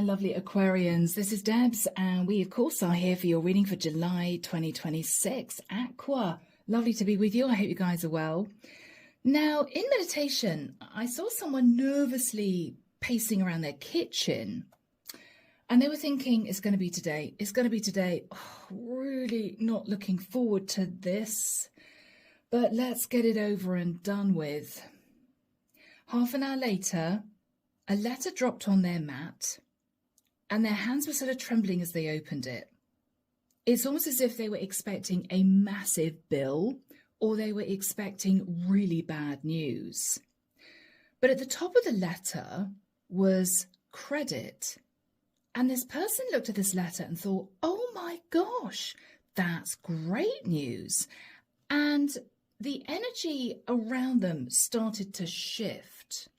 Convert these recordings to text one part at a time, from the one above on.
lovely Aquarians. This is Debs, and we, of course, are here for your reading for July 2026. Aqua, lovely to be with you. I hope you guys are well. Now, in meditation, I saw someone nervously pacing around their kitchen, and they were thinking, it's going to be today. It's going to be today. Oh, really not looking forward to this, but let's get it over and done with. Half an hour later, a letter dropped on their mat, and their hands were sort of trembling as they opened it. It's almost as if they were expecting a massive bill, or they were expecting really bad news. But at the top of the letter was credit. And this person looked at this letter and thought, oh my gosh, that's great news. And the energy around them started to shift.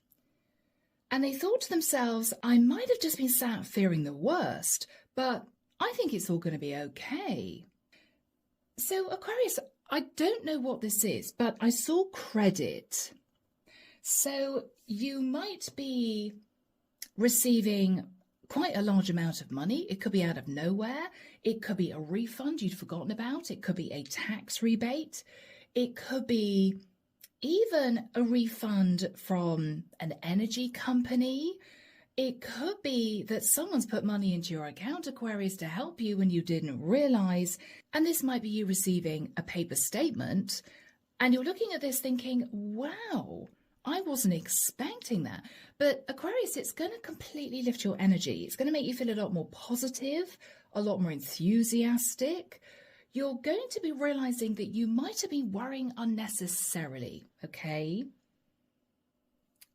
And they thought to themselves, I might have just been sat fearing the worst, but I think it's all going to be okay. So Aquarius, I don't know what this is, but I saw credit. So you might be receiving quite a large amount of money. It could be out of nowhere. It could be a refund you'd forgotten about. It could be a tax rebate. It could be even a refund from an energy company. It could be that someone's put money into your account, Aquarius, to help you when you didn't realize. And this might be you receiving a paper statement, and you're looking at this thinking, wow, I wasn't expecting that. But Aquarius, it's going to completely lift your energy. It's going to make you feel a lot more positive, a lot more enthusiastic. You're going to be realizing that you might have been worrying unnecessarily, okay?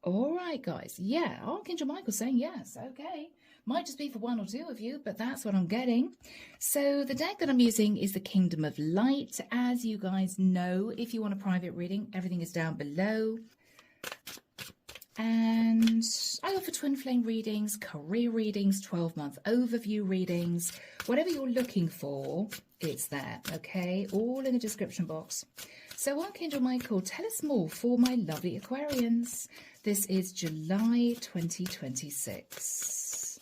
All right, guys. Yeah, Archangel Michael saying yes, okay. Might just be for one or two of you, but that's what I'm getting. So the deck that I'm using is the Kingdom of Light. As you guys know, if you want a private reading, everything is down below. And I offer twin flame readings, career readings, 12-month overview readings. Whatever you're looking for, it's there, okay? All in the description box. So Archangel Michael, tell us more for my lovely Aquarians. This is July 2026.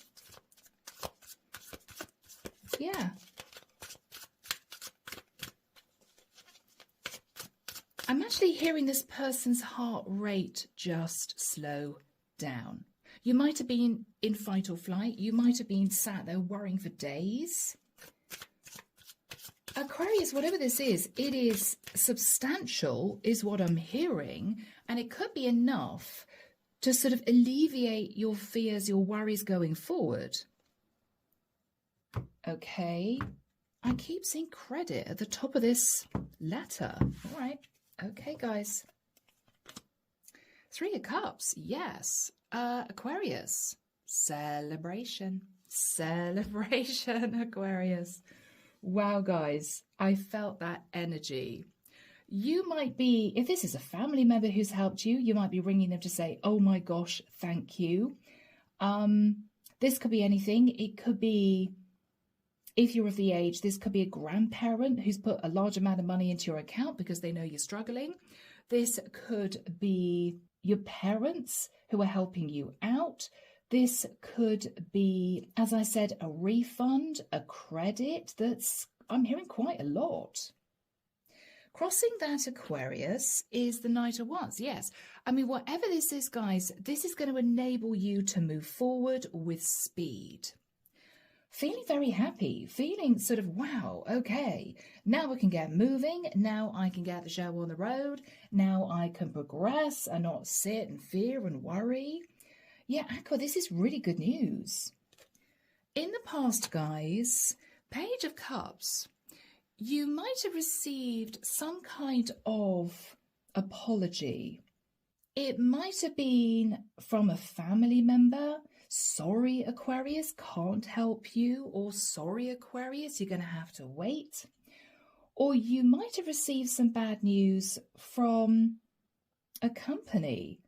Yeah. I'm actually hearing this person's heart rate just slow down. You might have been in fight or flight. You might have been sat there worrying for days. Aquarius, whatever this is, it is substantial, is what I'm hearing. And it could be enough to sort of alleviate your fears, your worries going forward. Okay. I keep seeing credit at the top of this letter. All right. Okay, guys. 3 of Cups. Yes. Aquarius. Celebration. Celebration, Aquarius. Wow, guys. I felt that energy. You might be, if this is a family member who's helped you, you might be ringing them to say, oh my gosh, thank you. This could be anything. It could be, if you're of the age, this could be a grandparent who's put a large amount of money into your account because they know you're struggling. This could be your parents who are helping you out. This could be, as I said, a refund, a credit. I'm hearing quite a lot. Crossing that, Aquarius, is the Knight of Wands. Yes. I mean, whatever this is, guys, this is going to enable you to move forward with speed. Feeling very happy, feeling sort of, wow, okay, now we can get moving, now I can get the show on the road, now I can progress and not sit and fear and worry. Yeah, Aqua, this is really good news. In the past, guys, Page of Cups, you might have received some kind of apology. It might have been from a family member. Sorry, Aquarius, can't help you. Or sorry, Aquarius, you're going to have to wait. Or you might have received some bad news from a company.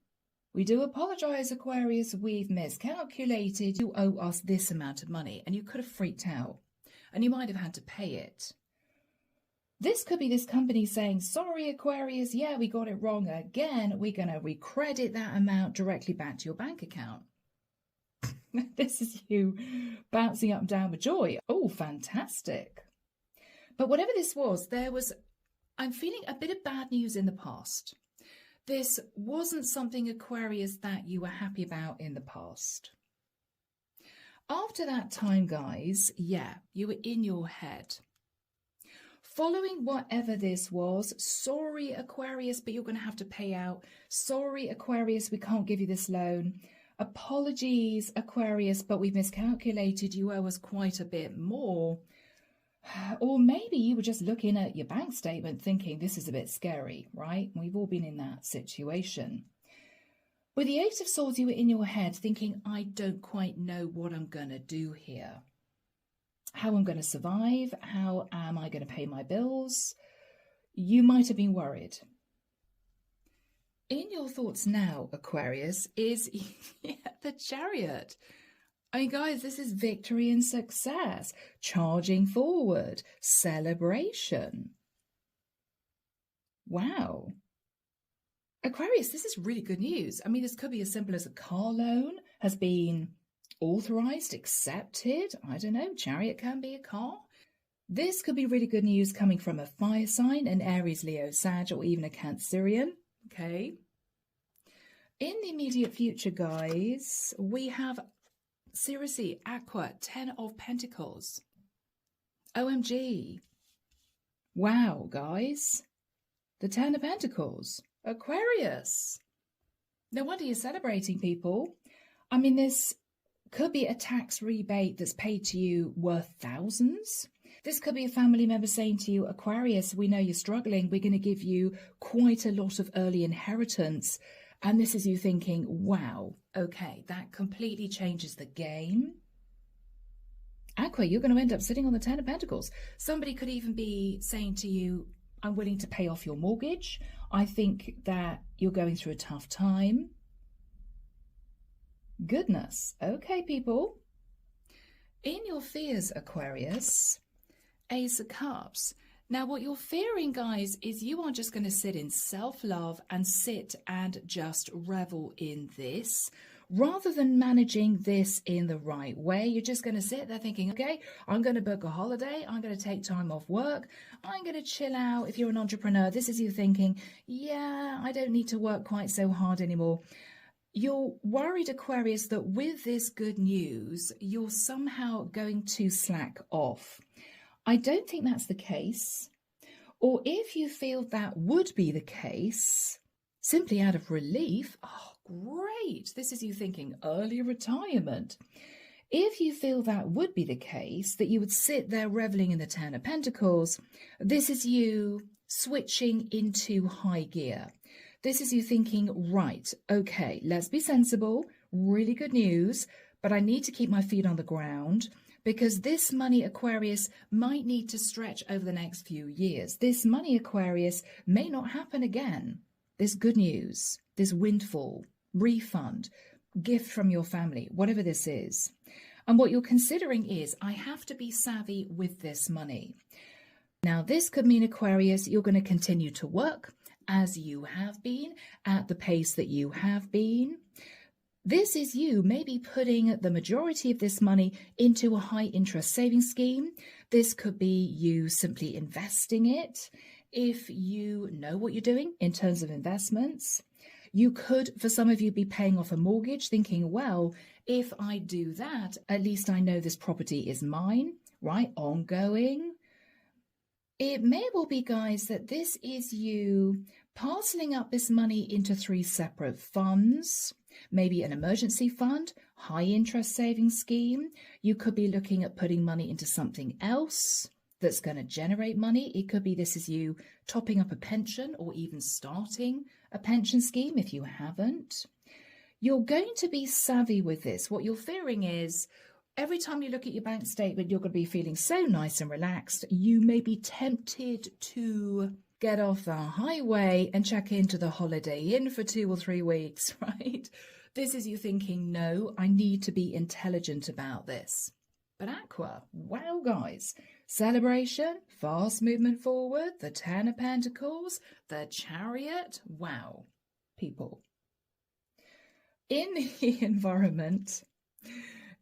We do apologize, Aquarius, we've miscalculated. You owe us this amount of money. And you could have freaked out. And you might have had to pay it. This could be this company saying, sorry, Aquarius, yeah, we got it wrong again. We're going to recredit that amount directly back to your bank account. This is you bouncing up and down with joy. Oh, fantastic. But whatever this was, I'm feeling a bit of bad news in the past. This wasn't something, Aquarius, that you were happy about in the past. After that time, guys, yeah, you were in your head. Following whatever this was, sorry, Aquarius, but you're going to have to pay out. Sorry, Aquarius, we can't give you this loan. Apologies, Aquarius, but we've miscalculated. You owe us quite a bit more. Or maybe you were just looking at your bank statement thinking this is a bit scary, right? We've all been in that situation. With the Eight of Swords, you were in your head thinking, I don't quite know what I'm going to do here. How I'm going to survive? How am I going to pay my bills? You might have been worried. In your thoughts now, Aquarius, is the Chariot. I mean, guys, this is victory and success, charging forward, celebration. Wow. Aquarius, this is really good news. I mean, this could be as simple as a car loan has been authorized, accepted. I don't know, Chariot can be a car. This could be really good news coming from a fire sign, an Aries, Leo, Sag, or even a Cancerian. Okay. In the immediate future, guys, we have seriously, Aqua, 10 of Pentacles. OMG. Wow, guys. The 10 of Pentacles. Aquarius. No wonder you're celebrating, people. I mean, this could be a tax rebate that's paid to you worth thousands. This could be a family member saying to you, Aquarius, we know you're struggling. We're going to give you quite a lot of early inheritance. And this is you thinking, wow, okay, that completely changes the game. Aqua, you're going to end up sitting on the 10 of Pentacles. Somebody could even be saying to you, I'm willing to pay off your mortgage. I think that you're going through a tough time. Goodness. Okay, people. In your fears, Aquarius, Ace of Cups. Now, what you're fearing, guys, is you are just going to sit in self-love and sit and just revel in this. Rather than managing this in the right way, you're just going to sit there thinking, okay, I'm going to book a holiday. I'm going to take time off work. I'm going to chill out. If you're an entrepreneur, this is you thinking, yeah, I don't need to work quite so hard anymore. You're worried, Aquarius, that with this good news, you're somehow going to slack off. I don't think that's the case. Or if you feel that would be the case, simply out of relief, oh, great. This is you thinking early retirement. If you feel that would be the case, that you would sit there reveling in the 10 of Pentacles, this is you switching into high gear. This is you thinking, right, okay, let's be sensible, really good news, but I need to keep my feet on the ground because this money, Aquarius, might need to stretch over the next few years. This money, Aquarius, may not happen again. This good news, this windfall, refund, gift from your family, whatever this is. And what you're considering is, I have to be savvy with this money. Now, this could mean, Aquarius, you're going to continue to work as you have been, at the pace that you have been. This is you maybe putting the majority of this money into a high interest savings scheme. This could be you simply investing it. If you know what you're doing in terms of investments, you could, for some of you, be paying off a mortgage thinking, well, if I do that, at least I know this property is mine, right? Ongoing. It may well be, guys, that this is you parceling up this money into 3 separate funds, maybe an emergency fund, high interest savings scheme. You could be looking at putting money into something else that's going to generate money. It could be this is you topping up a pension or even starting a pension scheme if you haven't. You're going to be savvy with this. What you're fearing is every time you look at your bank statement, you're going to be feeling so nice and relaxed. You may be tempted to get off the highway and check into the Holiday Inn for 2 or 3 weeks, right? This is you thinking, no, I need to be intelligent about this. But Aqua, wow, guys, celebration, fast movement forward, the 10 of Pentacles, the Chariot, wow, people. In the environment,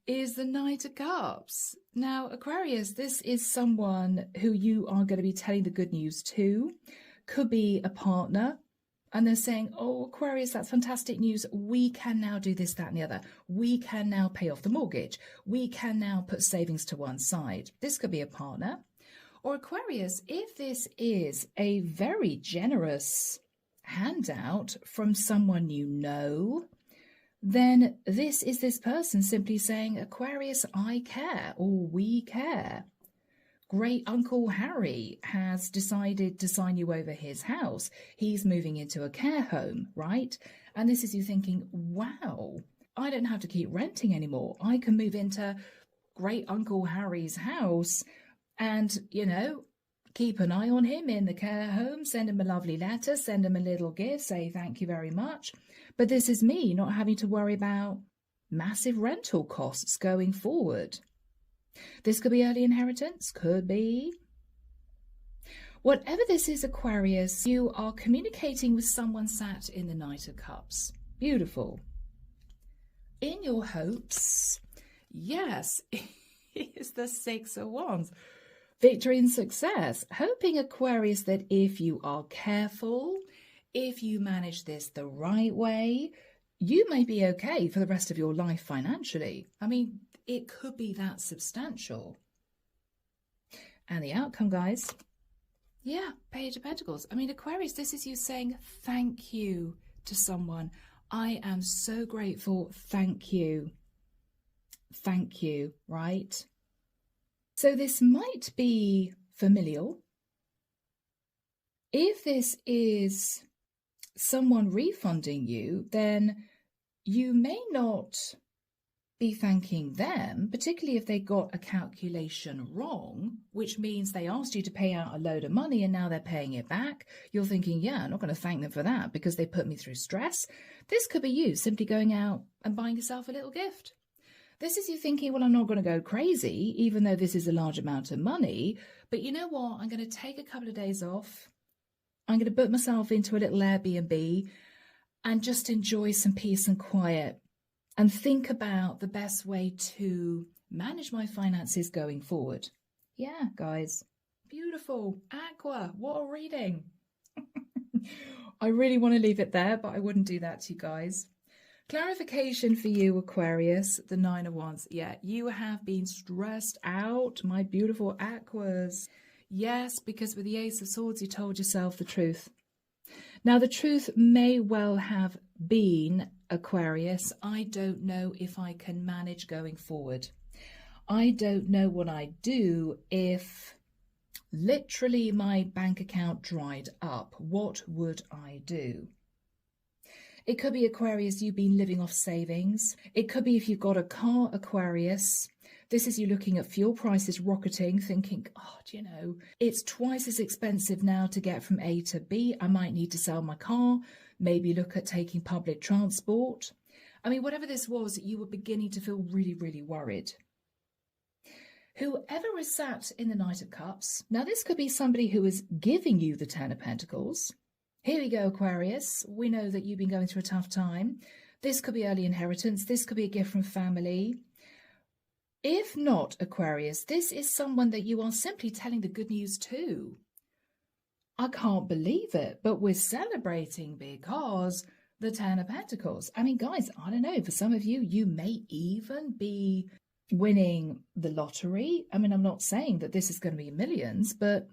is the Knight of Cups. Now, Aquarius, this is someone who you are going to be telling the good news to. Could be a partner. And they're saying, oh, Aquarius, that's fantastic news. We can now do this, that, and the other. We can now pay off the mortgage. We can now put savings to one side. This could be a partner. Or Aquarius, if this is a very generous handout from someone you know, then this is this person simply saying, Aquarius, I care, or we care. Great Uncle Harry has decided to sign you over his house. He's moving into a care home, right? And this is you thinking, wow, I don't have to keep renting anymore. I can move into Great Uncle Harry's house and, you know, keep an eye on him in the care home, send him a lovely letter, send him a little gift, say thank you very much. But this is me not having to worry about massive rental costs going forward. This could be early inheritance, could be. Whatever this is, Aquarius, you are communicating with someone sat in the Knight of Cups. Beautiful. In your hopes, yes, it's the Six of Wands. Victory and success. Hoping, Aquarius, that if you are careful, if you manage this the right way, you may be okay for the rest of your life financially. I mean, it could be that substantial. And the outcome, guys, yeah, Page of Pentacles. I mean, Aquarius, this is you saying thank you to someone. I am so grateful. Thank you. Thank you, right? So this might be familial. If this is someone refunding you, then you may not be thanking them, particularly if they got a calculation wrong, which means they asked you to pay out a load of money and now they're paying it back. You're thinking, yeah, I'm not going to thank them for that because they put me through stress. This could be you simply going out and buying yourself a little gift. This is you thinking, well, I'm not going to go crazy, even though this is a large amount of money. But you know what? I'm going to take a couple of days off. I'm going to book myself into a little Airbnb and just enjoy some peace and quiet and think about the best way to manage my finances going forward. Yeah, guys. Beautiful. Aqua, what a reading. I really want to leave it there, but I wouldn't do that to you guys. Clarification for you, Aquarius, the Nine of Wands. Yeah, you have been stressed out, my beautiful Aquas. Yes, because with the Ace of Swords, you told yourself the truth. Now, the truth may well have been, Aquarius, I don't know if I can manage going forward. I don't know what I'd do if literally my bank account dried up. What would I do? It could be, Aquarius, you've been living off savings. It could be if you've got a car, Aquarius. This is you looking at fuel prices rocketing, thinking, oh, do you know, it's twice as expensive now to get from A to B. I might need to sell my car, maybe look at taking public transport. I mean, whatever this was, you were beginning to feel really, really worried. Whoever is sat in the Knight of Cups, now this could be somebody who is giving you the Ten of Pentacles. Here we go, Aquarius. We know that you've been going through a tough time. This could be early inheritance. This could be a gift from family. If not, Aquarius, this is someone that you are simply telling the good news to. I can't believe it, but we're celebrating because the Ten of Pentacles. I mean, guys, I don't know. For some of you, you may even be winning the lottery. I mean, I'm not saying that this is going to be millions, but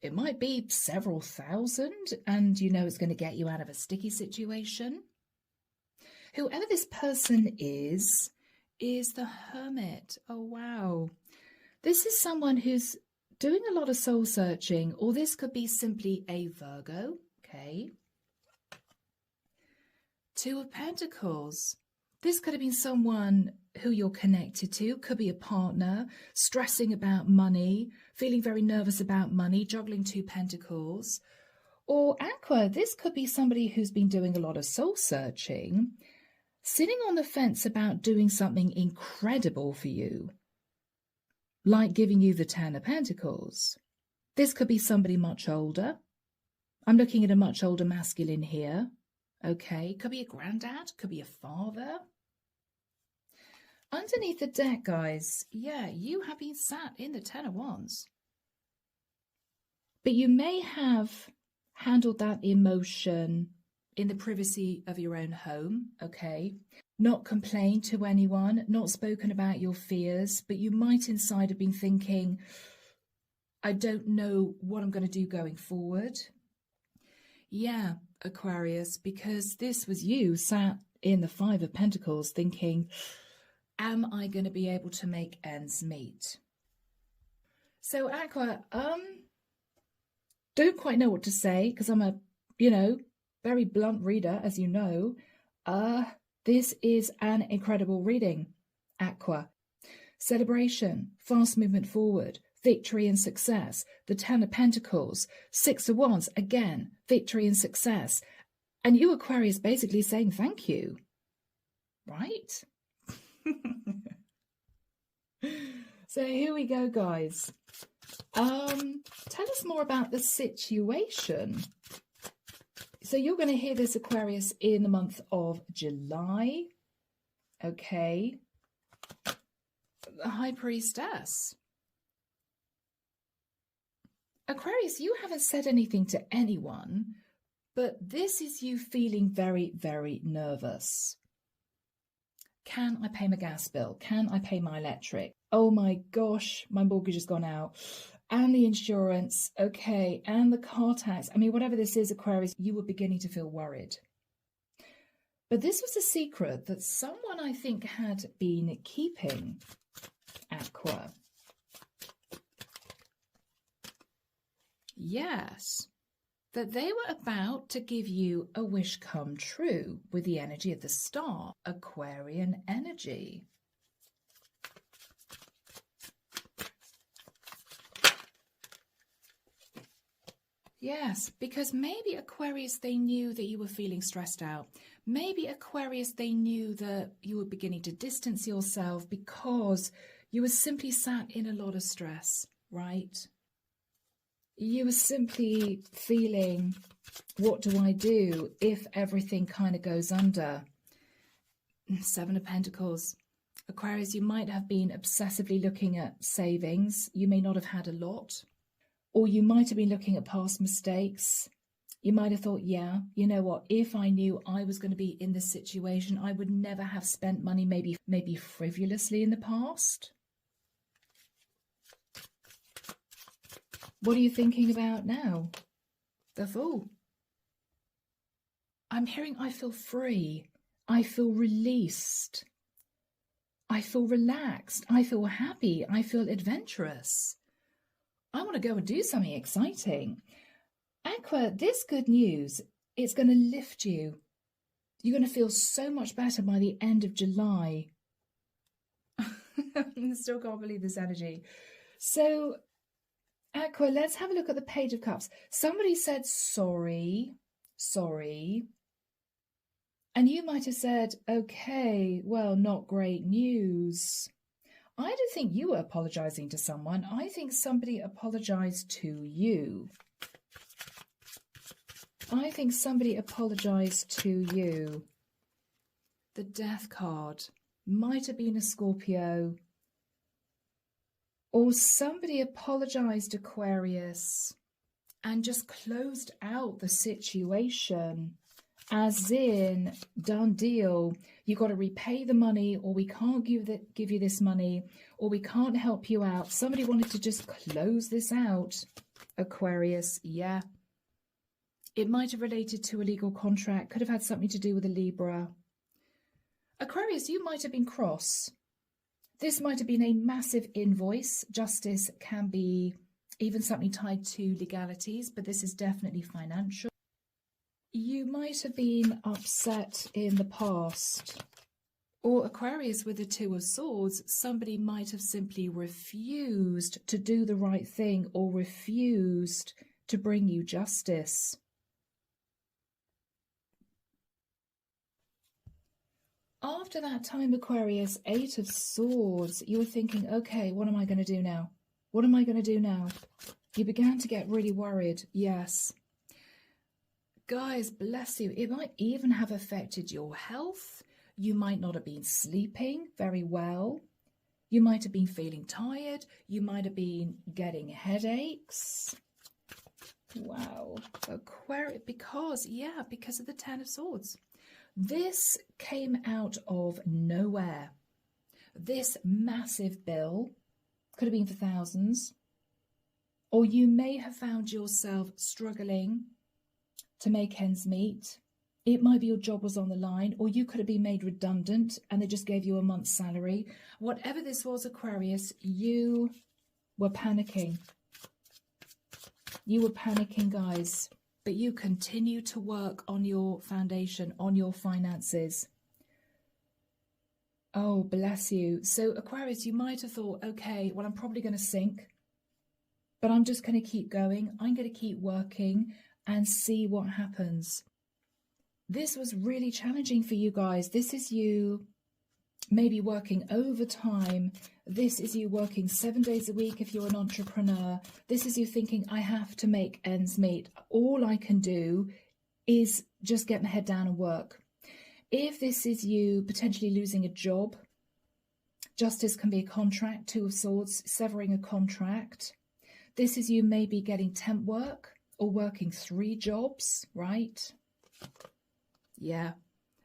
it might be several thousand, and you know it's going to get you out of a sticky situation. Whoever this person is the Hermit. Oh, wow. This is someone who's doing a lot of soul searching, or this could be simply a Virgo. Okay. Two of Pentacles. This could have been someone who you're connected to, could be a partner, stressing about money, feeling very nervous about money, juggling two pentacles. Or Aqua, this could be somebody who's been doing a lot of soul searching, sitting on the fence about doing something incredible for you, like giving you the Ten of Pentacles. This could be somebody much older. I'm looking at a much older masculine here. Okay, could be a granddad, could be a father. underneath the deck, guys, yeah, you have been sat in the Ten of Wands. But you may have handled that emotion in the privacy of your own home, okay? Not complained to anyone, not spoken about your fears, but you might inside have been thinking, I don't know what I'm going to do going forward. Yeah, Aquarius, because this was you sat in the Five of Pentacles thinking, am I going to be able to make ends meet? So Aqua, don't quite know what to say because I'm a, very blunt reader, as you know. This is an incredible reading, Aqua. Celebration, fast movement forward, victory and success. The Ten of Pentacles, Six of Wands, again, victory and success. And you, Aquarius, basically saying thank you, right? So here we go, guys. Tell us more about the situation. So you're going to hear this, Aquarius, in the month of July. Okay. The High Priestess. Aquarius, you haven't said anything to anyone, but this is you feeling very, very nervous. Can I pay my gas bill? Can I pay my electric? Oh my gosh, my mortgage has gone out. And the insurance, okay, and the car tax. I mean, whatever this is, Aquarius, you were beginning to feel worried. But this was a secret that someone, I think, had been keeping, Aqua. Yes, that they were about to give you a wish come true with the energy of the star, Aquarian energy. Yes, because maybe Aquarius, they knew that you were feeling stressed out. Maybe Aquarius, they knew that you were beginning to distance yourself because you were simply sat in a lot of stress, right? You were simply feeling, what do I do if everything kind of goes under? Seven of Pentacles. Aquarius, you might have been obsessively looking at savings. You may not have had a lot. Or you might have been looking at past mistakes. You might have thought, yeah, you know what, if I knew I was going to be in this situation, I would never have spent money maybe frivolously in the past. What are you thinking about now? The Fool. I'm hearing I feel free. I feel released. I feel relaxed. I feel happy. I feel adventurous. I want to go and do something exciting. Aqua, this good news, it's going to lift you. You're going to feel so much better by the end of July. I still can't believe this energy. So, Aqua, let's have a look at the Page of Cups. Somebody said sorry. And you might have said, okay, well, not great news. I don't think you were apologizing to someone. I think somebody apologized to you. I think somebody apologized to you. The Death card might have been a Scorpio. Or somebody apologized, Aquarius, and just closed out the situation. As in, done deal, you got to repay the money, or we can't give you this money, or we can't help you out. Somebody wanted to just close this out, Aquarius. Yeah. It might have related to a legal contract, could have had something to do with a Libra. Aquarius, you might have been cross. This might have been a massive invoice. Justice can be even something tied to legalities, but this is definitely financial. You might have been upset in the past. Or Aquarius, with the Two of Swords, somebody might have simply refused to do the right thing or refused to bring you justice. After that time, Aquarius, Eight of Swords, you were thinking, okay, what am I going to do now? What am I going to do now? You began to get really worried. Yes. Guys, bless you. It might even have affected your health, You might not have been sleeping very well. You might have been feeling tired. You might have been getting headaches. Wow. Aquarius, because of the Ten of Swords. This came out of nowhere. This massive bill could have been for thousands. Or you may have found yourself struggling to make ends meet. It might be your job was on the line, or you could have been made redundant and they just gave you a month's salary. Whatever this was, Aquarius, you were panicking. You were panicking, guys, but you continue to work on your foundation, on your finances. Oh, bless you. So, Aquarius, you might have thought, okay, well, I'm probably going to sink, but I'm just going to keep going. I'm going to keep working and see what happens. This was really challenging for you guys. This is you maybe working overtime. This is you working 7 days a week if you're an entrepreneur. This is you thinking, I have to make ends meet. All I can do is just get my head down and work. If this is you potentially losing a job, justice can be a contract, Two of Swords, severing a contract. This is you maybe getting temp work or working 3 jobs, right? Yeah.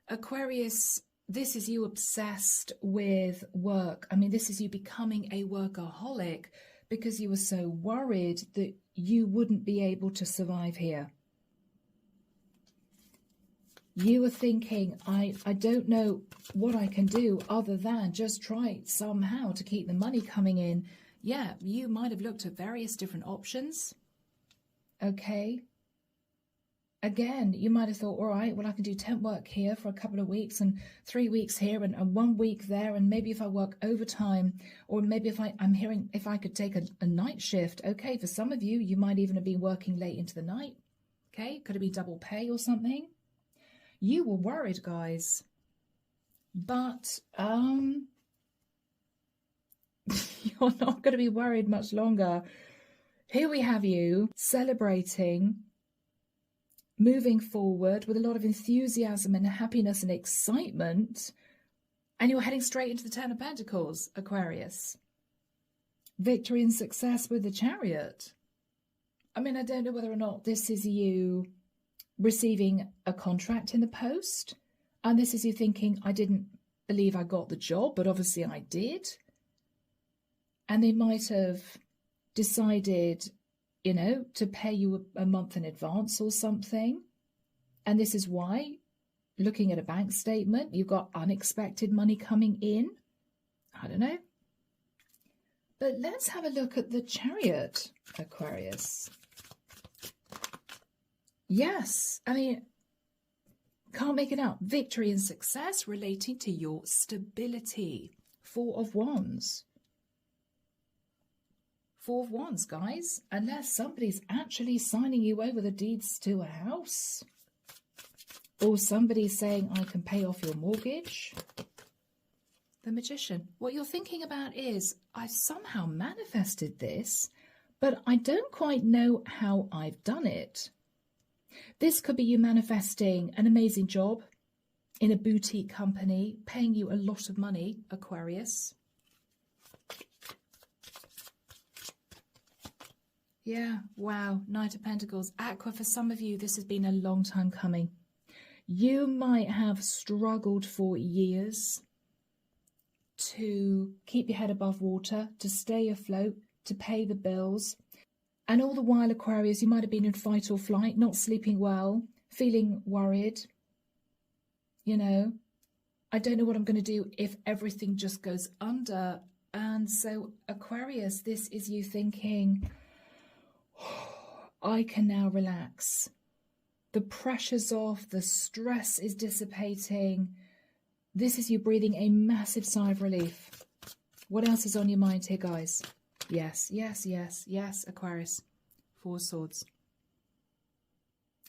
Aquarius, this is you obsessed with work. I mean, this is you becoming a workaholic because you were so worried that you wouldn't be able to survive here. You were thinking, I don't know what I can do other than just try somehow to keep the money coming in. Yeah, you might have looked at various different options. Okay. Again, you might have thought, all right, well, I can do temp work here for a couple of weeks and 3 weeks here and 1 week there. And maybe if I work overtime, or maybe if I'm hearing if I could take a night shift. Okay, for some of you, you might even have been working late into the night. Okay, could it be double pay or something? You were worried, guys. But you're not going to be worried much longer. Here we have you celebrating, moving forward with a lot of enthusiasm and happiness and excitement, and you're heading straight into the Ten of Pentacles, Aquarius. Victory and success with the Chariot. I mean, I don't know whether or not this is you receiving a contract in the post, and this is you thinking, I didn't believe I got the job, but obviously I did. And they might have decided, you know, to pay you a month in advance or something. And this is why, looking at a bank statement, you've got unexpected money coming in. I don't know. But let's have a look at the Chariot, Aquarius. Yes, I mean, can't make it out. Victory and success relating to your stability. 4 of Wands. 4 of Wands, guys. Unless somebody's actually signing you over the deeds to a house. Or somebody's saying, I can pay off your mortgage. The Magician. What you're thinking about is, I somehow manifested this, but I don't quite know how I've done it. This could be you manifesting an amazing job in a boutique company, paying you a lot of money, Aquarius. Yeah, wow, Knight of Pentacles. Aqua, for some of you, this has been a long time coming. You might have struggled for years to keep your head above water, to stay afloat, to pay the bills. And all the while, Aquarius, you might have been in fight or flight, not sleeping well, feeling worried. You know, I don't know what I'm going to do if everything just goes under. And so, Aquarius, this is you thinking, I can now relax. The pressure's off, the stress is dissipating. This is you breathing a massive sigh of relief. What else is on your mind here, guys? Yes, yes, yes, yes, Aquarius. 4 Swords.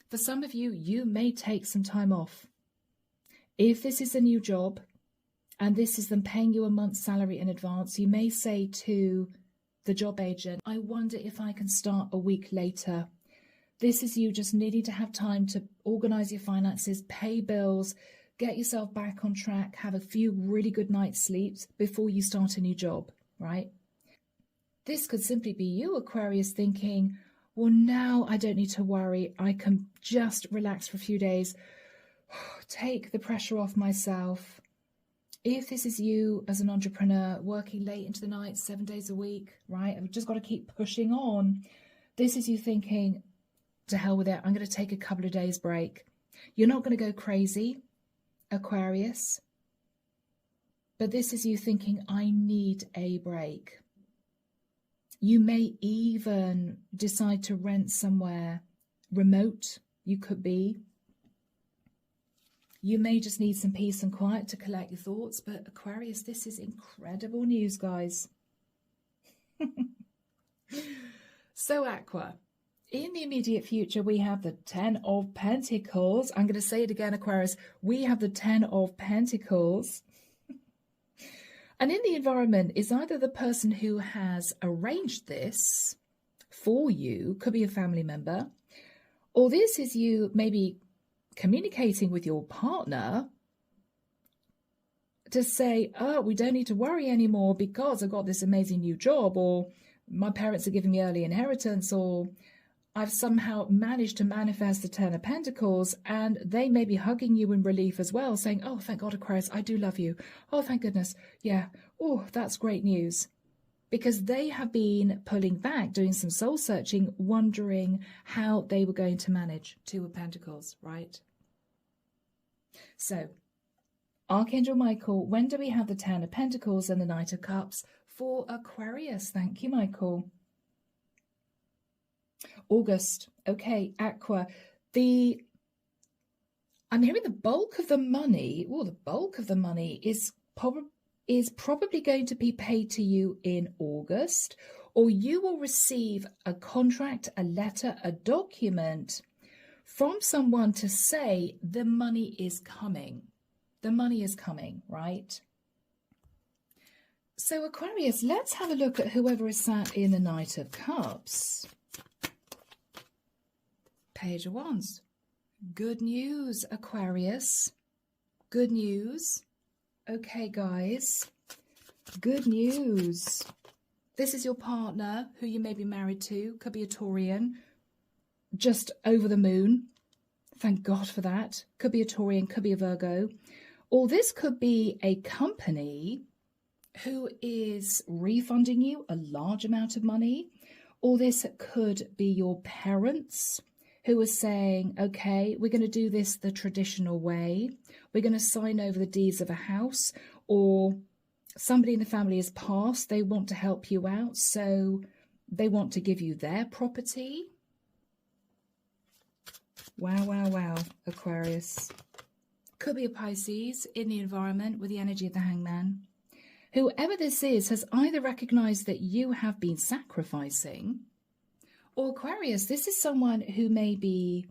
For some of you, you may take some time off. If this is a new job, and this is them paying you a month's salary in advance, you may say to the job agent, I wonder if I can start a week later. This is you just needing to have time to organise your finances, pay bills, get yourself back on track, have a few really good night's sleeps before you start a new job, right? This could simply be you, Aquarius, thinking, well, now I don't need to worry. I can just relax for a few days, take the pressure off myself. If this is you as an entrepreneur working late into the night, 7 days a week, right? I've just got to keep pushing on. This is you thinking, to hell with it. I'm going to take a couple of days break. You're not going to go crazy, Aquarius. But this is you thinking, I need a break. You may even decide to rent somewhere remote. You could be. You may just need some peace and quiet to collect your thoughts. But Aquarius, this is incredible news, guys. So Aqua, in the immediate future, we have the 10 of Pentacles. I'm going to say it again, Aquarius. We have the 10 of Pentacles. And in the environment is either the person who has arranged this for you, could be a family member, or this is you maybe communicating with your partner to say, oh, we don't need to worry anymore because I've got this amazing new job, or my parents are giving me early inheritance, or I've somehow managed to manifest the 10 of Pentacles, and they may be hugging you in relief as well, saying, oh, thank God, Aquarius, I do love you. Oh, thank goodness. Yeah. Oh, that's great news. Because they have been pulling back, doing some soul searching, wondering how they were going to manage 2 of Pentacles, right? So, Archangel Michael, when do we have the 10 of Pentacles and the Knight of Cups for Aquarius? Thank you, Michael. August. Okay, Aqua. I'm hearing the bulk of the money, well, the bulk of the money is probably going to be paid to you in August, or you will receive a contract, a letter, a document from someone to say the money is coming. The money is coming, right? So Aquarius, let's have a look at whoever is sat in the Knight of Cups. Page of Wands. Good news, Aquarius. Good news. Okay, guys. Good news. This is your partner who you may be married to. Could be a Taurian. Just over the moon. Thank God for that. Could be a Taurian, could be a Virgo. Or this could be a company who is refunding you a large amount of money. Or this could be your parents who are saying, okay, we're going to do this the traditional way. We're going to sign over the deeds of a house, or somebody in the family has passed. They want to help you out, so they want to give you their property. Wow, wow, wow, Aquarius. Could be a Pisces in the environment with the energy of the Hangman. Whoever this is has either recognized that you have been sacrificing, or Aquarius, this is someone who may be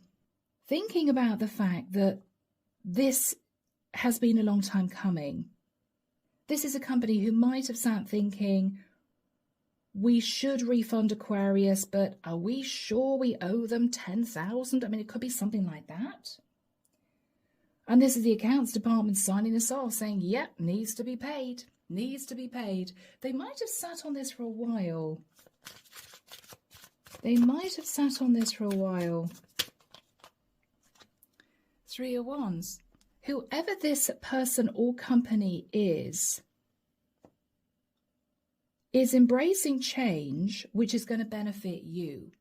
thinking about the fact that this has been a long time coming. This is a company who might have sat thinking, we should refund Aquarius, but are we sure we owe them 10,000? I mean, it could be something like that. And this is the accounts department signing this off, saying, yep, needs to be paid, needs to be paid. They might have sat on this for a while. They might have sat on this for a while. 3 of Wands. Whoever this person or company is embracing change, which is going to benefit you.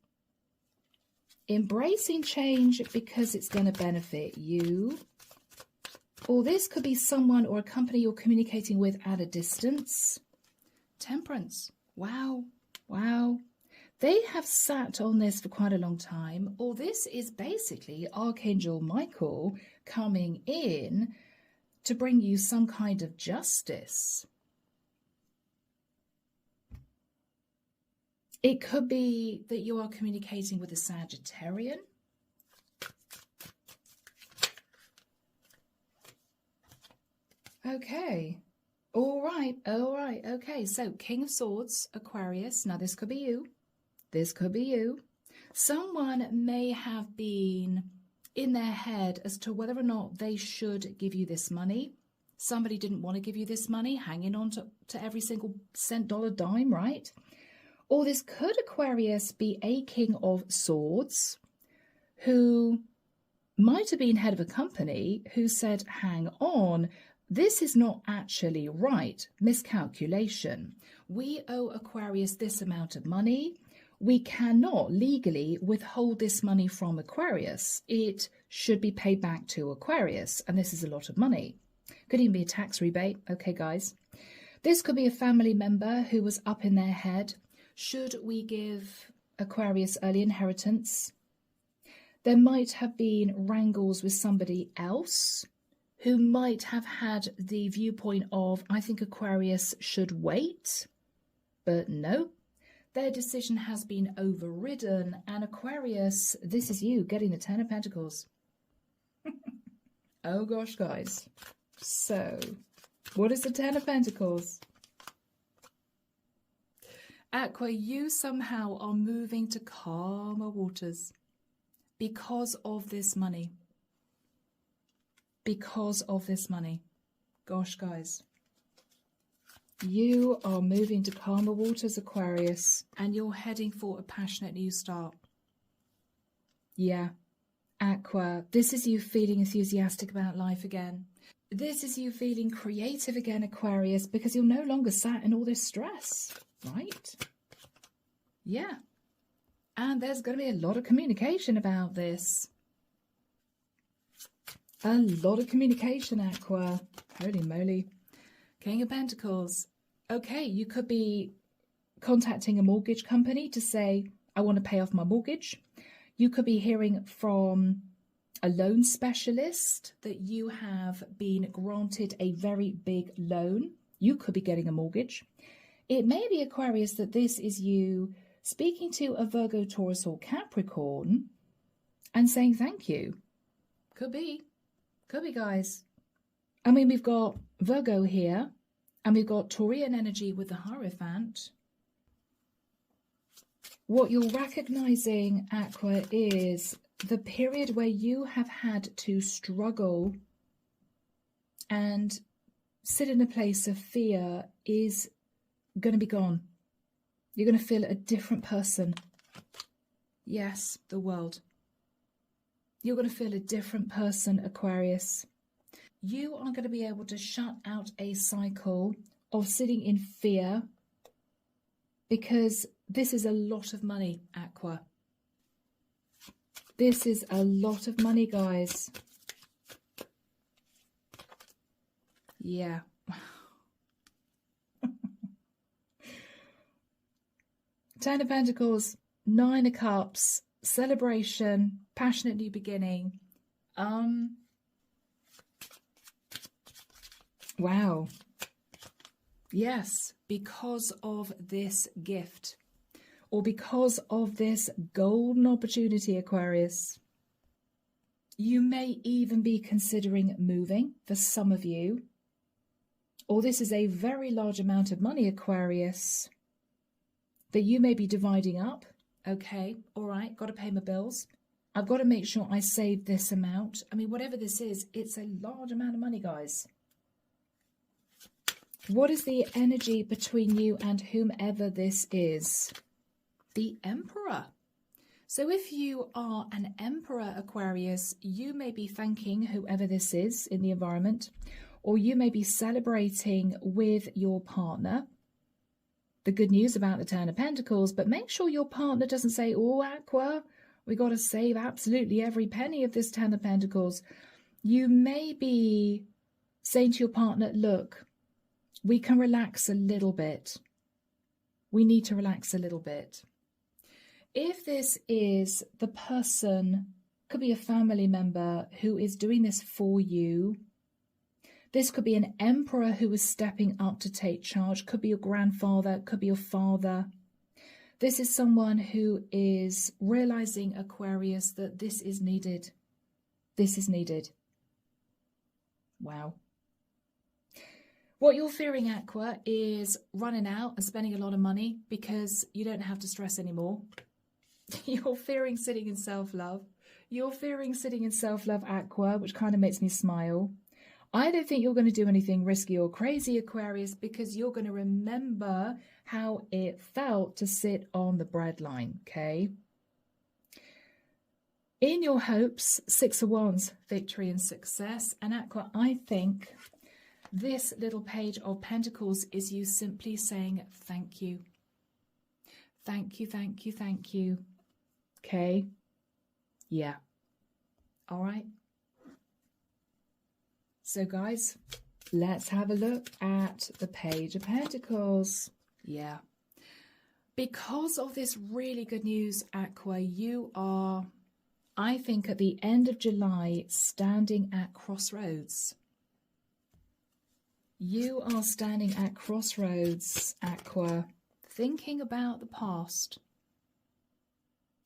Embracing change because it's going to benefit you. Or this could be someone or a company you're communicating with at a distance. Temperance. Wow. Wow. They have sat on this for quite a long time, or this is basically Archangel Michael coming in to bring you some kind of justice. It could be that you are communicating with a Sagittarian. Okay. All right. Okay. So King of Swords, Aquarius. Now this could be you. This could be you. Someone may have been in their head as to whether or not they should give you this money. Somebody didn't want to give you this money, hanging on to every single cent, dollar, dime, right? Or this could, Aquarius, be a King of Swords who might have been head of a company who said, hang on, this is not actually right. Miscalculation. We owe Aquarius this amount of money. We cannot legally withhold this money from Aquarius. It should be paid back to Aquarius, and this is a lot of money. Could even be a tax rebate. Okay, guys. This could be a family member who was up in their head. Should we give Aquarius early inheritance? There might have been wrangles with somebody else who might have had the viewpoint of, I think Aquarius should wait. But no, their decision has been overridden. And Aquarius, this is you getting the Ten of Pentacles. Oh gosh, guys. So, what is the Ten of Pentacles? Aqua, you somehow are moving to calmer waters because of this money. Because of this money. Gosh, guys. You are moving to calmer waters, Aquarius, and you're heading for a passionate new start. Yeah. Aqua, this is you feeling enthusiastic about life again. This is you feeling creative again, Aquarius, because you're no longer sat in all this stress, right? Yeah. And there's going to be a lot of communication about this. A lot of communication, Aqua. Holy moly. King of Pentacles. Okay, you could be contacting a mortgage company to say, I want to pay off my mortgage. You could be hearing from a loan specialist that you have been granted a very big loan. You could be getting a mortgage. It may be, Aquarius, that this is you speaking to a Virgo, Taurus, or Capricorn and saying thank you. Could be. Could be, guys. I mean, we've got Virgo here, and we've got Taurian energy with the Hierophant. What you're recognizing, Aqua, is the period where you have had to struggle and sit in a place of fear is going to be gone. You're going to feel a different person. Yes, the world. You're going to feel a different person, Aquarius. You are going to be able to shut out a cycle of sitting in fear because this is a lot of money, Aqua. This is a lot of money, guys. Yeah. Ten of Pentacles, Nine of Cups, celebration, passionate new beginning. Wow. Yes, because of this gift. Or because of this golden opportunity, Aquarius. You may even be considering moving for some of you. Or this is a very large amount of money, Aquarius, that you may be dividing up. Okay, all right, got to pay my bills. I've got to make sure I save this amount. I mean, whatever this is, it's a large amount of money, guys. What is the energy between you and whomever this is? The Emperor. So if you are an Emperor, Aquarius, you may be thanking whoever this is in the environment, or you may be celebrating with your partner the good news about the Ten of Pentacles, but make sure your partner doesn't say, oh, Aqua, we got to save absolutely every penny of this Ten of Pentacles. You may be saying to your partner, look, we can relax a little bit. We need to relax a little bit. If this is the person, could be a family member who is doing this for you. This could be an emperor who is stepping up to take charge. Could be your grandfather, could be your father. This is someone who is realizing, Aquarius, that this is needed. This is needed. Wow. What you're fearing, Aqua, is running out and spending a lot of money because you don't have to stress anymore. You're fearing sitting in self-love. You're fearing sitting in self-love, Aqua, which kind of makes me smile. I don't think you're going to do anything risky or crazy, Aquarius, because you're going to remember how it felt to sit on the breadline, okay? In your hopes, 6 of Wands, victory and success. And Aqua, I think this little page of Pentacles is you simply saying thank you. Thank you, thank you, thank you. Okay? Yeah. All right. So guys, let's have a look at the Page of Pentacles. Yeah. Because of this really good news, Aqua, you are, I think, at the end of July, standing at crossroads. You are standing at crossroads, Aqua, thinking about the past.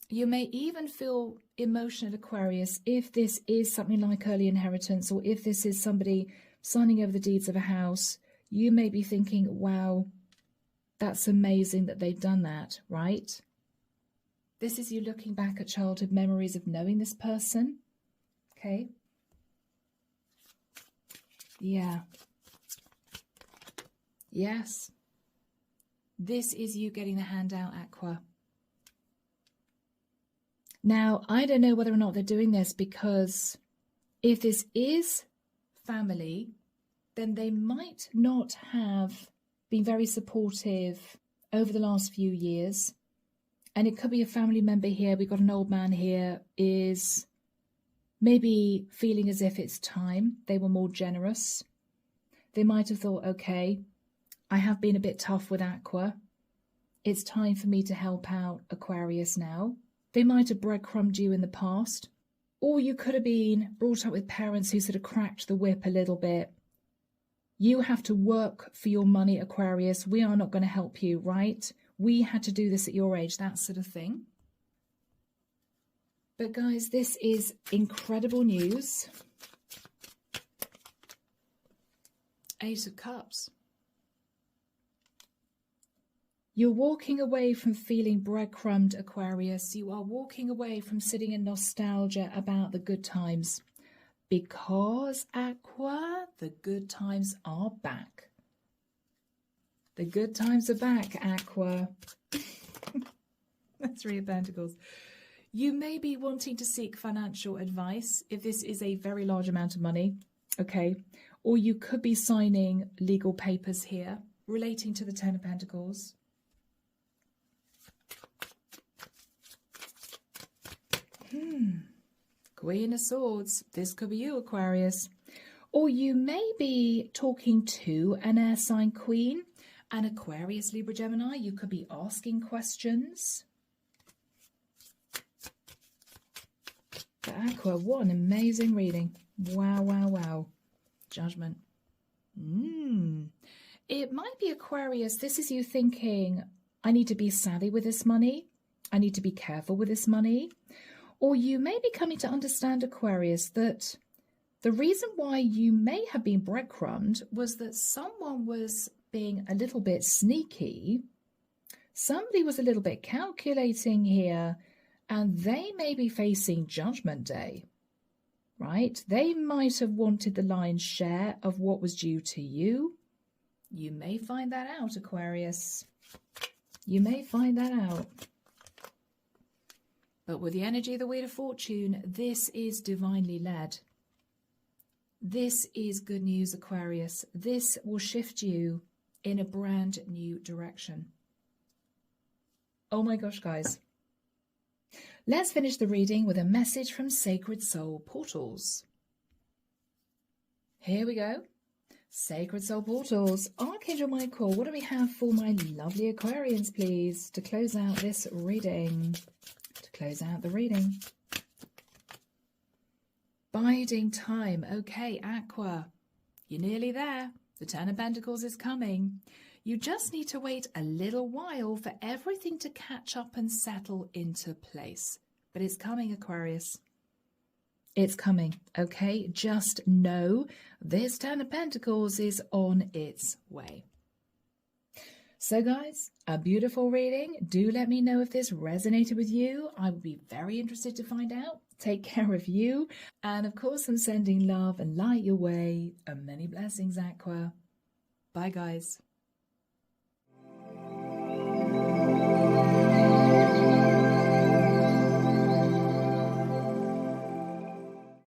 You may even feel emotional, Aquarius, if this is something like early inheritance, or if this is somebody signing over the deeds of a house. You may be thinking, wow, that's amazing that they've done that, right? This is you looking back at childhood memories of knowing this person. Okay. Yeah. Yes. This is you getting the hand out, Aqua. Now, I don't know whether or not they're doing this because if this is family, then they might not have been very supportive over the last few years. And it could be a family member here. We've got an old man here is maybe feeling as if it's time. They were more generous. They might have thought, okay, I have been a bit tough with Aqua. It's time for me to help out Aquarius now. They might have breadcrumbed you in the past. Or you could have been brought up with parents who sort of cracked the whip a little bit. You have to work for your money, Aquarius. We are not going to help you, right? We had to do this at your age, that sort of thing. But guys, this is incredible news. Ace of Cups. You're walking away from feeling breadcrumbed, Aquarius. You are walking away from sitting in nostalgia about the good times. Because, Aqua, the good times are back. The good times are back, Aqua. That's 3 of Pentacles. You may be wanting to seek financial advice if this is a very large amount of money, okay? Or you could be signing legal papers here relating to the 10 of Pentacles. Queen of Swords. This could be you, Aquarius. Or you may be talking to an air sign queen, an Aquarius, Libra, Gemini. You could be asking questions. But Aqua, what an amazing reading. Wow, wow, wow. Judgment. It might be Aquarius. This is you thinking, I need to be savvy with this money. I need to be careful with this money. Or you may be coming to understand, Aquarius, that the reason why you may have been breadcrumbed was that someone was being a little bit sneaky. Somebody was a little bit calculating here, and they may be facing Judgment Day, right? They might have wanted the lion's share of what was due to you. You may find that out, Aquarius. You may find that out. But with the energy of the Wheel of Fortune, this is divinely led. This is good news, Aquarius. This will shift you in a brand new direction. Oh my gosh, guys. Let's finish the reading with a message from Sacred Soul Portals. Here we go. Sacred Soul Portals. Archangel Michael, what do we have for my lovely Aquarians, please, to close out this reading? Close out the reading. Biding time. Okay, Aqua, you're nearly there. The 10 of Pentacles is coming. You just need to wait a little while for everything to catch up and settle into place. But it's coming, Aquarius. It's coming, okay? Just know this 10 of Pentacles is on its way. So guys, a beautiful reading. Do let me know if this resonated with you. I would be very interested to find out. Take care of you. And of course, I'm sending love and light your way, and many blessings, Aqua. Bye, guys.